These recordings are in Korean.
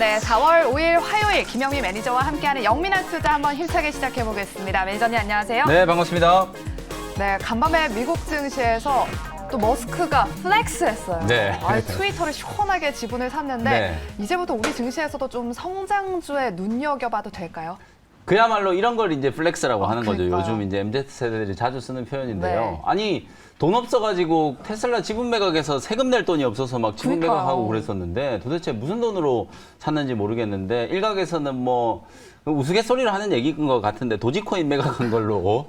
네, 4월 5일 화요일 김영미 매니저와 함께하는 영민한 투자 한번 힘차게 시작해보겠습니다. 매니저님 안녕하세요. 네, 반갑습니다. 네, 간밤에 미국 증시에서 또 머스크가 플렉스했어요. 네. 트위터를 시원하게 지분을 샀는데 네. 이제부터 우리 증시에서도 좀 성장주에 눈여겨봐도 될까요? 그야말로 이런 걸 이제 플렉스라고 하는 거죠. 그러니까요. 요즘 이제 MZ세대들이 자주 쓰는 표현인데요. 네. 아니, 돈 없어가지고 테슬라 지분 매각에서 세금 낼 돈이 없어서 막 지분 그러니까요. 매각하고 그랬었는데 도대체 무슨 돈으로 샀는지 모르겠는데 일각에서는 뭐 우스갯소리를 하는 얘기인 것 같은데 도지코인 매각한 걸로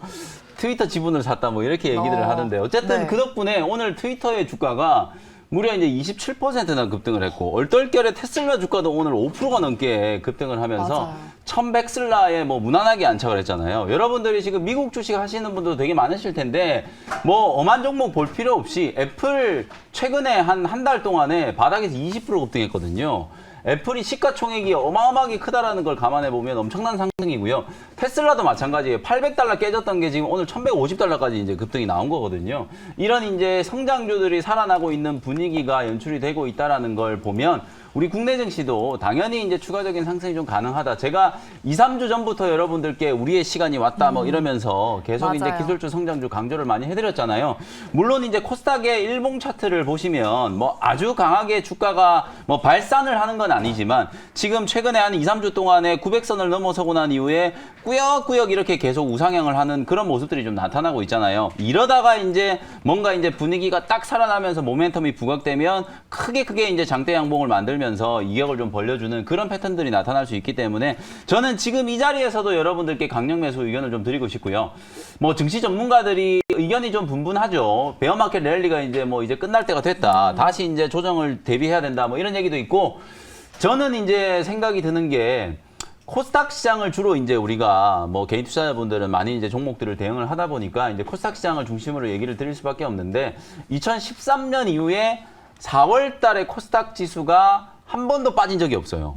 트위터 지분을 샀다 뭐 이렇게 얘기들을 하던데 어쨌든 네. 그 덕분에 오늘 트위터의 주가가 무려 이제 27%나 급등을 했고 얼떨결에 테슬라 주가도 오늘 5%가 넘게 급등을 하면서 맞아요. 1100슬라에 뭐 무난하게 안착을 했잖아요. 여러분들이 지금 미국 주식 하시는 분도 되게 많으실 텐데 뭐 엄한 종목 볼 필요 없이 애플 최근에 한 달 동안에 바닥에서 20% 급등했거든요. 애플이 시가총액이 어마어마하게 크다라는 걸 감안해 보면 엄청난 상승이고요. 테슬라도 마찬가지예요. 800달러 깨졌던 게 지금 오늘 1150달러까지 이제 급등이 나온 거거든요. 이런 이제 성장주들이 살아나고 있는 분위기가 연출이 되고 있다라는 걸 보면 우리 국내 증시도 당연히 이제 추가적인 상승이 좀 가능하다. 제가 2, 3주 전부터 여러분들께 우리의 시간이 왔다 뭐 이러면서 계속 이제 맞아요. 기술주 성장주 강조를 많이 해드렸잖아요. 물론 이제 코스닥의 일봉 차트를 보시면 뭐 아주 강하게 주가가 뭐 발산을 하는 건 아니지만 지금 최근에 한 2, 3주 동안에 900선을 넘어서고 난 이후에 꾸역꾸역 이렇게 계속 우상향을 하는 그런 모습들이 좀 나타나고 있잖아요. 이러다가 이제 뭔가 이제 분위기가 딱 살아나면서 모멘텀이 부각되면 크게 이제 장대 양봉을 만들면서 이격을 좀 벌려주는 그런 패턴들이 나타날 수 있기 때문에 저는 지금 이 자리에서도 여러분들께 강력 매수 의견을 좀 드리고 싶고요. 뭐 증시 전문가들이 의견이 좀 분분하죠. 베어마켓 랠리가 이제 뭐 이제 끝날 때가 됐다. 다시 이제 조정을 대비해야 된다. 뭐 이런 얘기도 있고 저는 이제 생각이 드는 게 코스닥 시장을 주로 이제 우리가 뭐 개인 투자자분들은 많이 이제 종목들을 대응을 하다 보니까 이제 코스닥 시장을 중심으로 얘기를 드릴 수밖에 없는데 2013년 이후에 4월 달에 코스닥 지수가 한 번도 빠진 적이 없어요.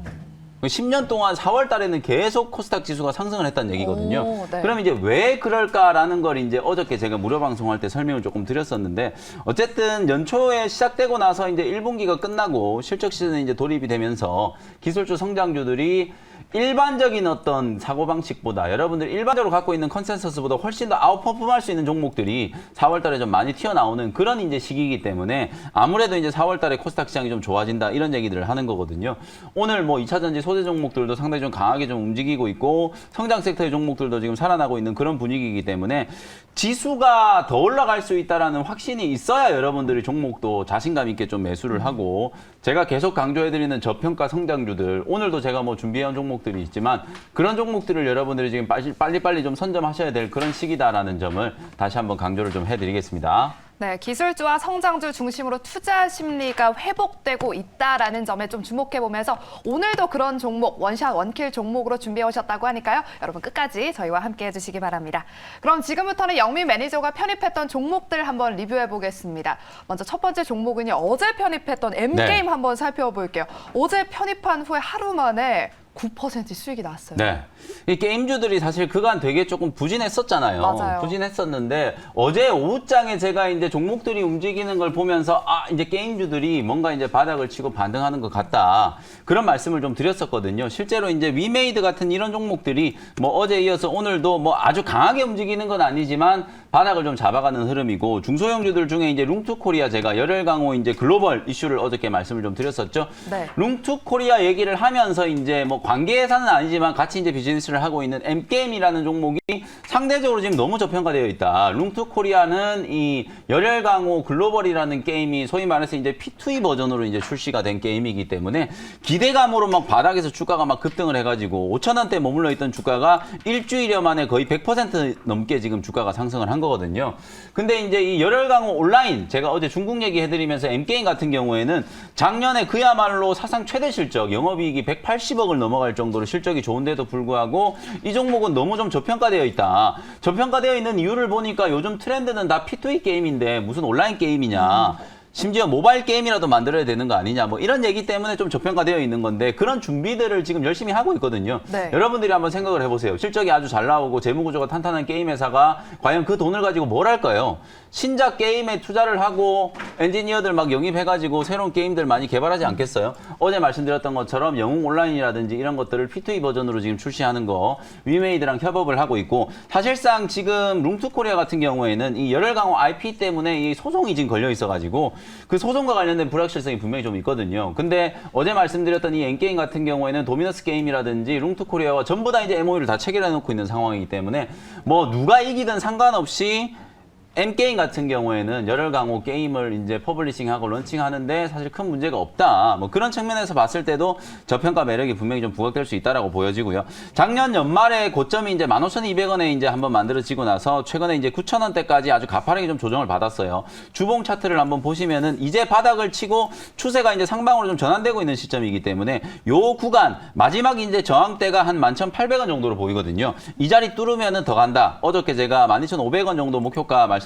10년 동안 4월 달에는 계속 코스닥 지수가 상승을 했다는 얘기거든요. 오, 네. 그럼 이제 왜 그럴까라는 걸 이제 어저께 제가 무료 방송할 때 설명을 조금 드렸었는데 어쨌든 연초에 시작되고 나서 이제 1분기가 끝나고 실적 시즌에 이제 돌입이 되면서 기술주 성장주들이 일반적인 어떤 사고방식보다 여러분들 일반적으로 갖고 있는 컨센서스보다 훨씬 더 아웃퍼폼할 수 있는 종목들이 4월 달에 좀 많이 튀어나오는 그런 이제 시기이기 때문에 아무래도 이제 4월 달에 코스닥 시장이 좀 좋아진다 이런 얘기들을 하는 거거든요. 오늘 뭐 2차전지 소재 종목들도 상당히 좀 강하게 좀 움직이고 있고 성장 섹터의 종목들도 지금 살아나고 있는 그런 분위기이기 때문에 지수가 더 올라갈 수 있다라는 확신이 있어야 여러분들이 종목도 자신감 있게 좀 매수를 하고 제가 계속 강조해드리는 저평가 성장주들 오늘도 제가 뭐 준비해온 종목들이 있지만 그런 종목들을 여러분들이 지금 빨리빨리 좀 선점하셔야 될 그런 시기다라는 점을 다시 한번 강조를 좀 해드리겠습니다. 네, 기술주와 성장주 중심으로 투자 심리가 회복되고 있다라는 점에 좀 주목해보면서 오늘도 그런 종목, 원샷, 원킬 종목으로 준비해 오셨다고 하니까요. 여러분 끝까지 저희와 함께 해주시기 바랍니다. 그럼 지금부터는 영민 매니저가 편입했던 종목들 한번 리뷰해보겠습니다. 먼저 첫 번째 종목은요. 어제 편입했던 M게임 네. 한번 살펴볼게요. 어제 편입한 후에 하루 만에 9% 수익이 났어요. 네. 이 게임주들이 사실 그간 되게 조금 부진했었잖아요. 맞아요. 부진했었는데 어제 오후장에 제가 이제 종목들이 움직이는 걸 보면서 이제 게임주들이 뭔가 이제 바닥을 치고 반등하는 것 같다. 그런 말씀을 좀 드렸었거든요. 실제로 이제 위메이드 같은 이런 종목들이 뭐 어제 이어서 오늘도 뭐 아주 강하게 움직이는 건 아니지만 바닥을 좀 잡아가는 흐름이고 중소형주들 중에 이제 룽투코리아 제가 열혈 강호 이제 글로벌 이슈를 어저께 말씀을 좀 드렸었죠. 네. 룽투코리아 얘기를 하면서 이제 뭐 관계회사는 아니지만 같이 이제 비즈니스를 하고 있는 M게임이라는 종목이 상대적으로 지금 너무 저평가되어 있다. 룽투코리아는 이 열혈 강호 글로벌이라는 게임이 소위 말해서 이제 P2E 버전으로 이제 출시가 된 게임이기 때문에 기대감으로 막 바닥에서 주가가 막 급등을 해가지고 5,000원대 머물러 있던 주가가 일주일여 만에 거의 100% 넘게 지금 주가가 상승을 한 거거든요. 근데 이제 이 열혈 강호 온라인 제가 어제 중국 얘기 해드리면서 M게임 같은 경우에는 작년에 그야말로 사상 최대 실적 영업이익이 180억을 넘어갈 정도로 실적이 좋은데도 불구하고 이 종목은 너무 좀 저평가되어 있다. 저평가되어 있는 이유를 보니까 요즘 트렌드는 다 P2E 게임인데 무슨 온라인 게임이냐. 심지어 모바일 게임이라도 만들어야 되는 거 아니냐 뭐 이런 얘기 때문에 좀 저평가되어 있는 건데 그런 준비들을 지금 열심히 하고 있거든요. 네. 여러분들이 한번 생각을 해보세요. 실적이 아주 잘 나오고 재무구조가 탄탄한 게임 회사가 과연 그 돈을 가지고 뭘 할까요? 신작 게임에 투자를 하고 엔지니어들 막 영입해가지고 새로운 게임들 많이 개발하지 않겠어요? 어제 말씀드렸던 것처럼 영웅 온라인이라든지 이런 것들을 P2E 버전으로 지금 출시하는 거 위메이드랑 협업을 하고 있고 사실상 지금 룸투코리아 같은 경우에는 이 열혈강호 IP 때문에 이 소송이 지금 걸려 있어가지고 그 소송과 관련된 불확실성이 분명히 좀 있거든요. 근데 어제 말씀드렸던 이 N게임 같은 경우에는 도미너스 게임이라든지 룸투코리아와 전부 다 이제 MOU를 다 체결해 놓고 있는 상황이기 때문에 뭐 누가 이기든 상관없이 M게임 같은 경우에는 열혈강호 게임을 이제 퍼블리싱하고 런칭하는데 사실 큰 문제가 없다. 뭐 그런 측면에서 봤을 때도 저평가 매력이 분명히 좀 부각될 수 있다라고 보여지고요. 작년 연말에 고점이 이제 15,200원에 이제 한번 만들어지고 나서 최근에 이제 9,000원대까지 아주 가파르게 좀 조정을 받았어요. 주봉 차트를 한번 보시면은 이제 바닥을 치고 추세가 이제 상방으로 좀 전환되고 있는 시점이기 때문에 요 구간 마지막 이제 저항대가 한 11,800원 정도로 보이거든요. 이 자리 뚫으면은 더 간다. 어저께 제가 12,500원 정도 목표가 말씀드렸으니까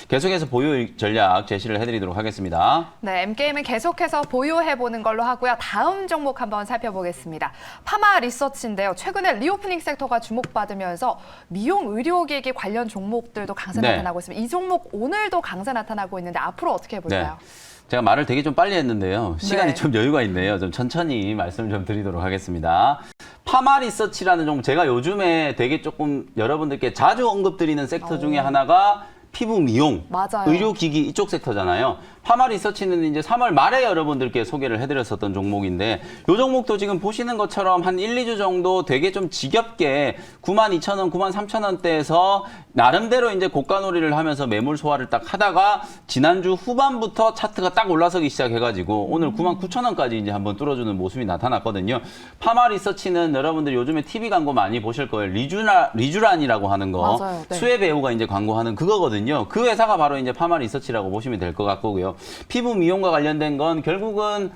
계속해서 보유 전략 제시를 해드리도록 하겠습니다. 네, M게임은 계속해서 보유해보는 걸로 하고요. 다음 종목 한번 살펴보겠습니다. 파마 리서치인데요. 최근에 리오프닝 섹터가 주목받으면서 미용 의료기기 관련 종목들도 강세 네. 나타나고 있습니다. 이 종목 오늘도 강세 나타나고 있는데 앞으로 어떻게 볼까요? 제가 말을 되게 좀 빨리 했는데요. 시간이 네. 좀 여유가 있네요. 좀 천천히 말씀을 좀 드리도록 하겠습니다. 파마 리서치라는 종목, 제가 요즘에 되게 조금 여러분들께 자주 언급드리는 섹터 중에 하나가 피부 미용, 맞아요. 의료기기 이쪽 sek터잖아요. 파마 리서치는 이제 3월 말에 여러분들께 소개를 해드렸었던 종목인데 이 종목도 지금 보시는 것처럼 한 1, 2주 정도 되게 좀 지겹게 92,000원, 93,000원대에서 나름대로 이제 고가놀이를 하면서 매물 소화를 딱 하다가 지난주 후반부터 차트가 딱 올라서기 시작해가지고 오늘 99,000원까지 이제 한번 뚫어주는 모습이 나타났거든요. 파마 리서치는 여러분들 요즘에 TV 광고 많이 보실 거예요. 리쥬란이라고 하는 거. 맞아요. 네. 수혜 배우가 이제 광고하는 그거거든요. 그 회사가 바로 이제 파마 리서치라고 보시면 될 것 같고요. 피부 미용과 관련된 건 결국은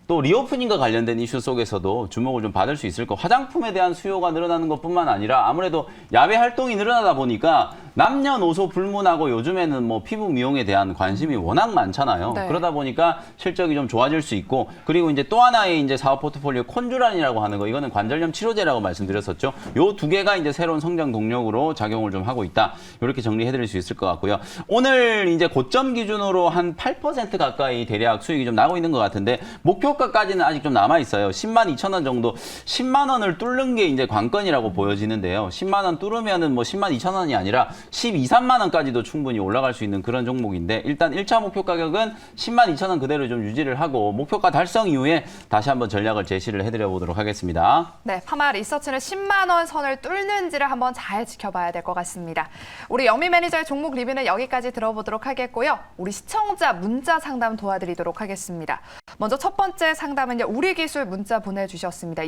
또 리오프닝과 관련된 이슈 속에서도 주목을 좀 받을 수 있을 거. 화장품에 대한 수요가 늘어나는 것뿐만 아니라 아무래도 야외 활동이 늘어나다 보니까 남녀노소 불문하고 요즘에는 뭐 피부 미용에 대한 관심이 워낙 많잖아요. 네. 그러다 보니까 실적이 좀 좋아질 수 있고 그리고 이제 또 하나의 이제 사업 포트폴리오 콘주란이라고 하는 거 이거는 관절염 치료제라고 말씀드렸었죠. 요 두 개가 이제 새로운 성장 동력으로 작용을 좀 하고 있다. 이렇게 정리해 드릴 수 있을 것 같고요. 오늘 이제 고점 기준으로 한 8% 가까이 대략 수익이 좀 나고 있는 것 같은데 목표가까지는 아직 좀 남아 있어요. 102,000원 정도. 10만 원을 뚫는 게 이제 관건이라고 보여지는데요. 10만 원 뚫으면은 뭐 102,000원이 아니라 12, 3만 원까지도 충분히 올라갈 수 있는 그런 종목인데 일단 1차 목표 가격은 102,000원 그대로 좀 유지를 하고 목표가 달성 이후에 다시 한번 전략을 제시를 해드려 보도록 하겠습니다. 네, 파마 리서치는 10만 원 선을 뚫는지를 한번 잘 지켜봐야 될 것 같습니다. 우리 영미 매니저의 종목 리뷰는 여기까지 들어보도록 하겠고요. 우리 시청자 문자 상담 도와드리도록 하겠습니다. 먼저 첫 번째 상담은요. 우리 기술 문자 보내주셨습니다.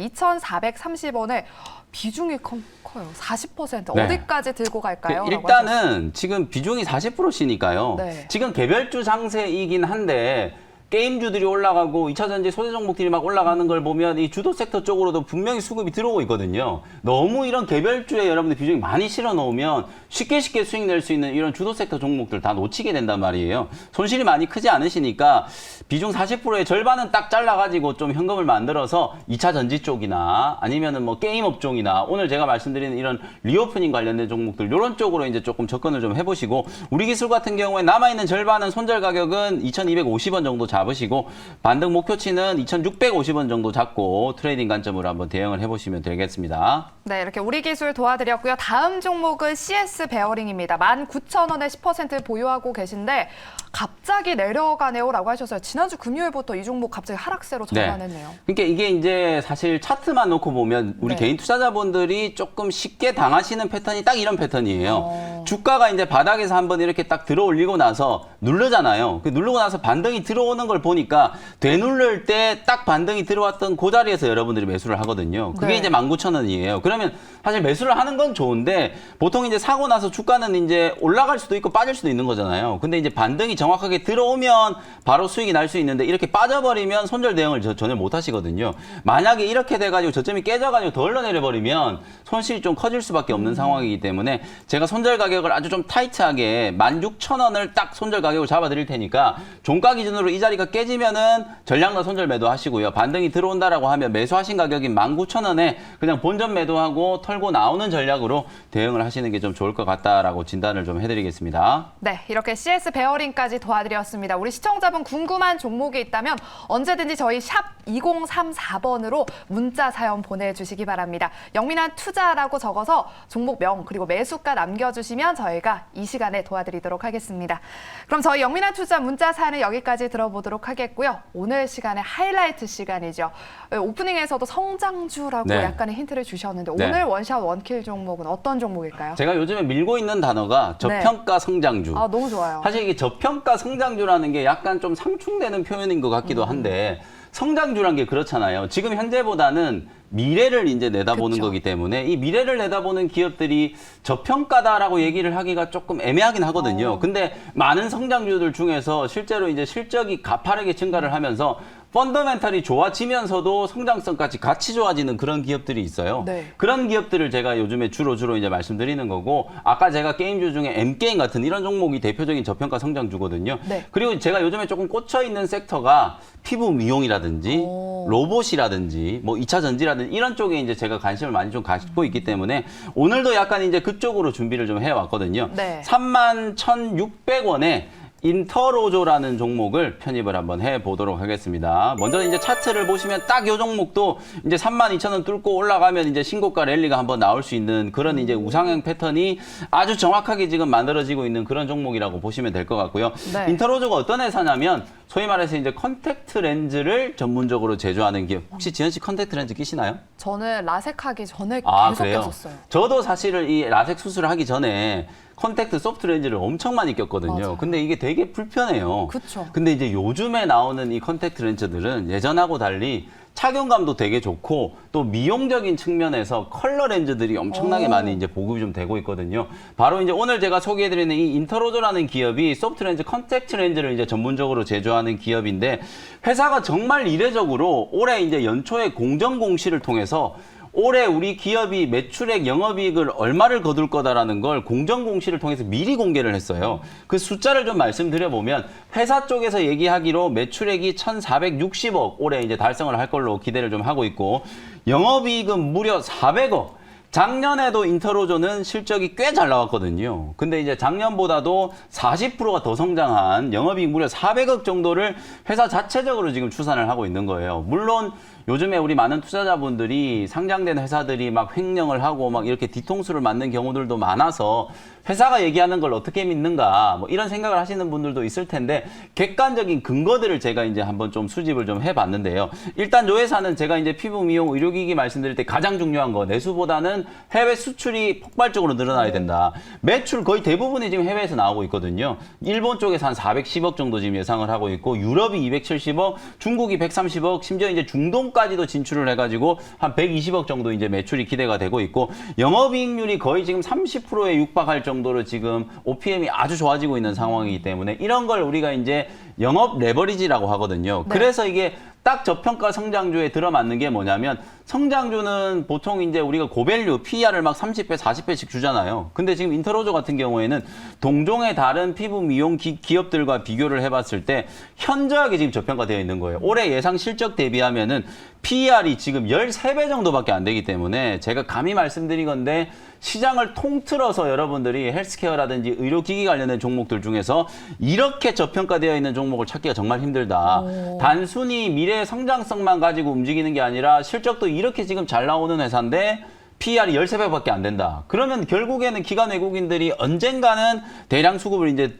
2,430원에 비중이 커요. 40%. 네. 어디까지 들고 갈까요? 일단은 지금 비중이 40%시니까요. 네. 지금 개별주 장세이긴 한데 게임주들이 올라가고 2차전지 소재 종목들이 막 올라가는 걸 보면 이 주도 섹터 쪽으로도 분명히 수급이 들어오고 있거든요. 너무 이런 개별주에 여러분들 비중이 많이 실어 놓으면 쉽게 수익 낼 수 있는 이런 주도 섹터 종목들 다 놓치게 된단 말이에요. 손실이 많이 크지 않으시니까 비중 40%의 절반은 딱 잘라가지고 좀 현금을 만들어서 2차 전지 쪽이나 아니면은 뭐 게임 업종이나 오늘 제가 말씀드리는 이런 리오프닝 관련된 종목들 이런 쪽으로 이제 조금 접근을 좀 해보시고 우리 기술 같은 경우에 남아있는 절반은 손절 가격은 2,250원 정도 잡으시고 반등 목표치는 2,650원 정도 잡고 트레이딩 관점으로 한번 대응을 해보시면 되겠습니다. 네, 이렇게 우리 기술 도와드렸고요. 다음 종목은 CS 베어링입니다. 19,000원에 10% 보유하고 계신데 갑자기 내려가네요라고 하셨어요. 지난주 금요일부터 이 종목 갑자기 하락세로 전환했네요. 그러니까 이게 이제 사실 차트만 놓고 보면 우리 네. 개인 투자자분들이 조금 쉽게 당하시는 패턴이 딱 이런 패턴이에요. 주가가 이제 바닥에서 한번 이렇게 딱 들어올리고 나서 누르잖아요. 그 누르고 나서 반등이 들어오는 걸 보니까 되누를 때 딱 반등이 들어왔던 그 자리에서 여러분들이 매수를 하거든요. 그게 네. 이제 19,000원이에요. 그러면 사실 매수를 하는 건 좋은데 보통 이제 사고 나서 주가는 이제 올라갈 수도 있고 빠질 수도 있는 거잖아요. 근데 이제 반등이 정확하게 들어오면 바로 수익이 날 수 있는데 이렇게 빠져버리면 손절 대응을 전혀 못 하시거든요. 만약에 이렇게 돼가지고 저점이 깨져가지고 더 흘러내려버리면 손실이 좀 커질 수밖에 없는 상황이기 때문에 제가 손절 가격을 아주 좀 타이트하게 16,000원을 딱 손절 가격으로 잡아드릴 테니까 종가 기준으로 이 자리가 깨지면은 전량과 손절 매도하시고요. 반등이 들어온다라고 하면 매수하신 가격인 19,000원에 그냥 본전 매도하고 털고 나오는 전략으로 대응을 하시는 게 좀 좋을 것 같다라고 진단을 좀 해드리겠습니다. 네, 이렇게 CS 베어링까지 도와드렸습니다. 우리 시청자분 궁금한 종목이 있다면 언제든지 저희 샵 2034번으로 문자 사연 보내주시기 바랍니다. 영민한 투자라고 적어서 종목명 그리고 매수가 남겨주시면 저희가 이 시간에 도와드리도록 하겠습니다. 그럼 저희 영민한 투자 문자 사연은 여기까지 들어보도록 하겠고요. 오늘 시간에 하이라이트 시간이죠. 오프닝에서도 성장주라고 네. 약간의 힌트를 주셨는데 네. 오늘 원샷 원킬 종목은 어떤 종목일까요? 제가 요즘에 밀고 있는 단어가 저평가 성장주. 아, 너무 좋아요. 사실 이게 저평가 성장주라는 게 약간 좀 상충되는 표현인 것 같기도 한데 성장주란 게 그렇잖아요. 지금 현재보다는 미래를 이제 내다보는 그쵸. 거기 때문에 이 미래를 내다보는 기업들이 저평가다라고 얘기를 하기가 조금 애매하긴 하거든요. 근데 많은 성장주들 중에서 실제로 이제 실적이 가파르게 증가를 하면서 펀더멘탈이 좋아지면서도 성장성까지 같이 좋아지는 그런 기업들이 있어요. 네. 그런 기업들을 제가 요즘에 주로 이제 말씀드리는 거고 아까 제가 게임주 중에 M게임 같은 이런 종목이 대표적인 저평가 성장주거든요. 네. 그리고 제가 요즘에 조금 꽂혀 있는 섹터가 피부 미용이라든지 오. 로봇이라든지 뭐 2차 전지라든지 이런 쪽에 이제 제가 관심을 많이 좀 가지고 있기 때문에 오늘도 약간 이제 그쪽으로 준비를 좀 해왔거든요. 네. 31,600원에 인터로조라는 종목을 편입을 한번 해보도록 하겠습니다. 먼저 이제 차트를 보시면 딱 이 종목도 이제 32,000원 뚫고 올라가면 이제 신고가 랠리가 한번 나올 수 있는 그런 이제 우상향 패턴이 아주 정확하게 지금 만들어지고 있는 그런 종목이라고 보시면 될 것 같고요. 네. 인터로조가 어떤 회사냐면 소위 말해서 이제 컨택트 렌즈를 전문적으로 제조하는 기업. 혹시 지현 씨 컨택트 렌즈 끼시나요? 저는 라섹하기 전에 아, 계속 그래요? 꼈었어요. 저도 사실은 이 라섹 수술을 하기 전에 컨택트 소프트 렌즈를 엄청 많이 꼈거든요. 맞아요. 근데 이게 되게 불편해요. 그쵸. 근데 이제 요즘에 나오는 이 컨택트 렌즈들은 예전하고 달리 착용감도 되게 좋고 또 미용적인 측면에서 컬러 렌즈들이 엄청나게 오. 많이 이제 보급이 좀 되고 있거든요. 바로 이제 오늘 제가 소개해드리는 이 인터로조라는 기업이 소프트 렌즈, 컨택트 렌즈를 이제 전문적으로 제조하는 기업인데 회사가 정말 이례적으로 올해 이제 연초에 공정 공시를 통해서 올해 우리 기업이 매출액 영업이익을 얼마를 거둘 거다라는 걸 공정 공시를 통해서 미리 공개를 했어요. 그 숫자를 좀 말씀드려보면 회사 쪽에서 얘기하기로 매출액이 1,460억 올해 이제 달성을 할 걸로 기대를 좀 하고 있고 영업이익은 무려 400억. 작년에도 인터로조는 실적이 꽤 잘 나왔거든요. 근데 이제 작년보다도 40%가 더 성장한 영업이익 무려 400억 정도를 회사 자체적으로 지금 추산을 하고 있는 거예요. 물론 요즘에 우리 많은 투자자분들이 상장된 회사들이 막 횡령을 하고 막 이렇게 뒤통수를 맞는 경우들도 많아서 회사가 얘기하는 걸 어떻게 믿는가 뭐 이런 생각을 하시는 분들도 있을 텐데 객관적인 근거들을 제가 이제 한번 좀 수집을 좀 해봤는데요. 일단 이 회사는 제가 이제 피부 미용 의료기기 말씀드릴 때 가장 중요한 거 내수보다는 해외 수출이 폭발적으로 늘어나야 된다. 매출 거의 대부분이 지금 해외에서 나오고 있거든요. 일본 쪽에서 한 410억 정도 지금 예상을 하고 있고 유럽이 270억, 중국이 130억, 심지어 이제 중동까지도 진출을 해가지고 한 120억 정도 이제 매출이 기대가 되고 있고 영업이익률이 거의 지금 30%에 육박할 정도로 지금 OPM이 아주 좋아지고 있는 상황이기 때문에 이런 걸 우리가 이제 영업 레버리지라고 하거든요. 네. 그래서 이게 딱 저평가 성장주에 들어맞는 게 뭐냐면 성장주는 보통 이제 우리가 고밸류 PER을 막 30배, 40배씩 주잖아요. 근데 지금 인터로조 같은 경우에는 동종의 다른 피부 미용 기업들과 비교를 해봤을 때 현저하게 지금 저평가되어 있는 거예요. 올해 예상 실적 대비하면은 PER이 지금 13배 정도밖에 안 되기 때문에 제가 감히 말씀드린 건데 시장을 통틀어서 여러분들이 헬스케어라든지 의료기기 관련된 종목들 중에서 이렇게 저평가되어 있는 종목을 찾기가 정말 힘들다. 오. 단순히 미래의 성장성만 가지고 움직이는 게 아니라 실적도 이렇게 지금 잘 나오는 회사인데 PER이 13배밖에 안 된다. 그러면 결국에는 기관 외국인들이 언젠가는 대량 수급을 이제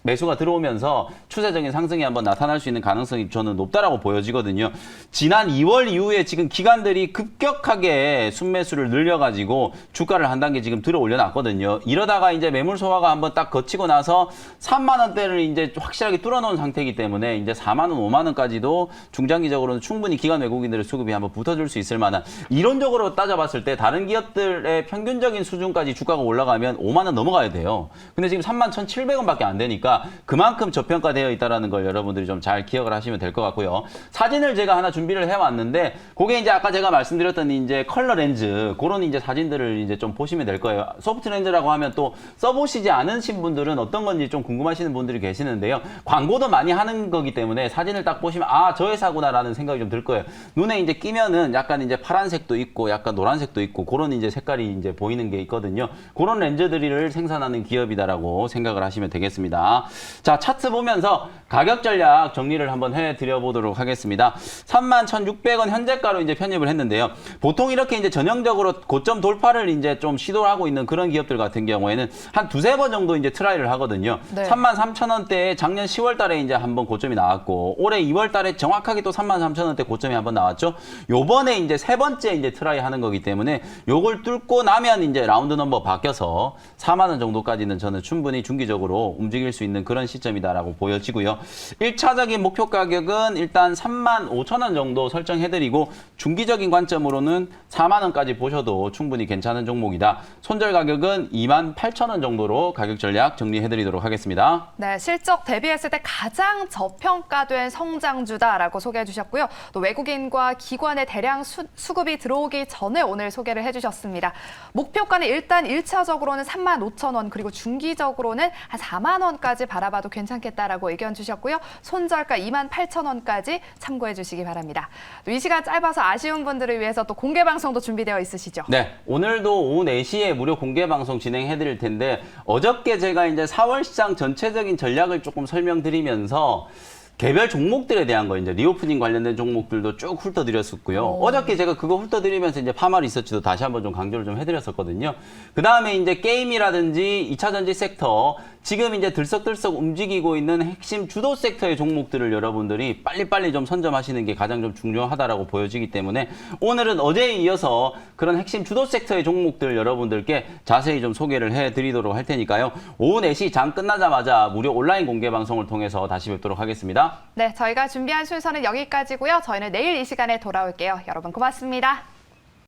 매수가 들어오면서 추세적인 상승이 한번 나타날 수 있는 가능성이 저는 높다라고 보여지거든요. 지난 2월 이후에 지금 기관들이 급격하게 순매수를 늘려가지고 주가를 한 단계 지금 들어 올려놨거든요. 이러다가 이제 매물 소화가 한번 딱 거치고 나서 3만 원대를 이제 확실하게 뚫어놓은 상태이기 때문에 이제 4만 원, 5만 원까지도 중장기적으로는 충분히 기관 외국인들의 수급이 한번 붙어줄 수 있을 만한 이론적으로 따져봤을 때 다른 기업들의 평균적인 수준까지 주가가 올라가면 5만 원 넘어가야 돼요. 근데 지금 31,700원밖에 안 되니까 자체가 그만큼 저평가되어 있다는 걸 여러분들이 좀 잘 기억을 하시면 될 것 같고요. 사진을 제가 하나 준비를 해왔는데 그게 이제 아까 제가 말씀드렸던 이제 컬러 렌즈 그런 이제 사진들을 이제 좀 보시면 될 거예요. 소프트 렌즈라고 하면 또 써보시지 않으신 분들은 어떤 건지 좀 궁금하시는 분들이 계시는데요. 광고도 많이 하는 거기 때문에 사진을 딱 보시면 아, 저 회사구나라는 생각이 좀 들 거예요. 눈에 이제 끼면은 약간 이제 파란색도 있고 약간 노란색도 있고 그런 이제 색깔이 이제 보이는 게 있거든요. 그런 렌즈들을 생산하는 기업이다라고 생각을 하시면 되겠습니다. 자, 차트 보면서 가격 전략 정리를 한번 해드려 보도록 하겠습니다. 31,600원 현재가로 이제 편입을 했는데요. 보통 이렇게 이제 전형적으로 고점 돌파를 이제 좀 시도하고 있는 그런 기업들 같은 경우에는 한 두세 번 정도 이제 트라이를 하거든요. 네. 33,000원대에 작년 10월 달에 이제 한번 고점이 나왔고 올해 2월 달에 정확하게 또 33,000원대 고점이 한번 나왔죠. 요번에 이제 세 번째 이제 트라이 하는 거기 때문에 요걸 뚫고 나면 이제 라운드 넘버 바뀌어서 4만 원 정도까지는 저는 충분히 중기적으로 움직일 수 있는 그런 시점이다라고 보여지고요. 1차적인 목표 가격은 일단 35,000원 정도 설정해드리고 중기적인 관점으로는 4만 원까지 보셔도 충분히 괜찮은 종목이다. 손절 가격은 28,000원 정도로 가격 전략 정리해드리도록 하겠습니다. 네, 실적 대비했을 때 가장 저평가된 성장주다라고 소개해 주셨고요. 또 외국인과 기관의 대량 수급이 들어오기 전에 오늘 소개를 해주셨습니다. 목표가는 일단 1차적으로는 35,000원 그리고 중기적으로는 한 4만 원까지 바라봐도 괜찮겠다라고 의견 주셨고요. 손절가 28,000원까지 참고해 주시기 바랍니다. 또 이 시간 짧아서 아쉬운 분들을 위해서 또 공개 방송도 준비되어 있으시죠? 네, 오늘도 오후 4시에 무료 공개 방송 진행해 드릴 텐데 어저께 제가 이제 4월 시장 전체적인 전략을 조금 설명드리면서 개별 종목들에 대한 거 이제 리오프닝 관련된 종목들도 쭉 훑어드렸었고요. 어저께 제가 그거 훑어드리면서 이제 파마 리서치도 다시 한번 좀 강조를 좀 해드렸었거든요. 그 다음에 이제 게임이라든지 2차 전지 섹터 지금 이제 들썩들썩 움직이고 있는 핵심 주도 섹터의 종목들을 여러분들이 빨리빨리 좀 선점하시는 게 가장 좀 중요하다라고 보여지기 때문에 오늘은 어제에 이어서 그런 핵심 주도 섹터의 종목들 여러분들께 자세히 좀 소개를 해드리도록 할 테니까요. 오후 4시 장 끝나자마자 무료 온라인 공개 방송을 통해서 다시 뵙도록 하겠습니다. 네, 저희가 준비한 순서는 여기까지고요. 저희는 내일 이 시간에 돌아올게요. 여러분 고맙습니다.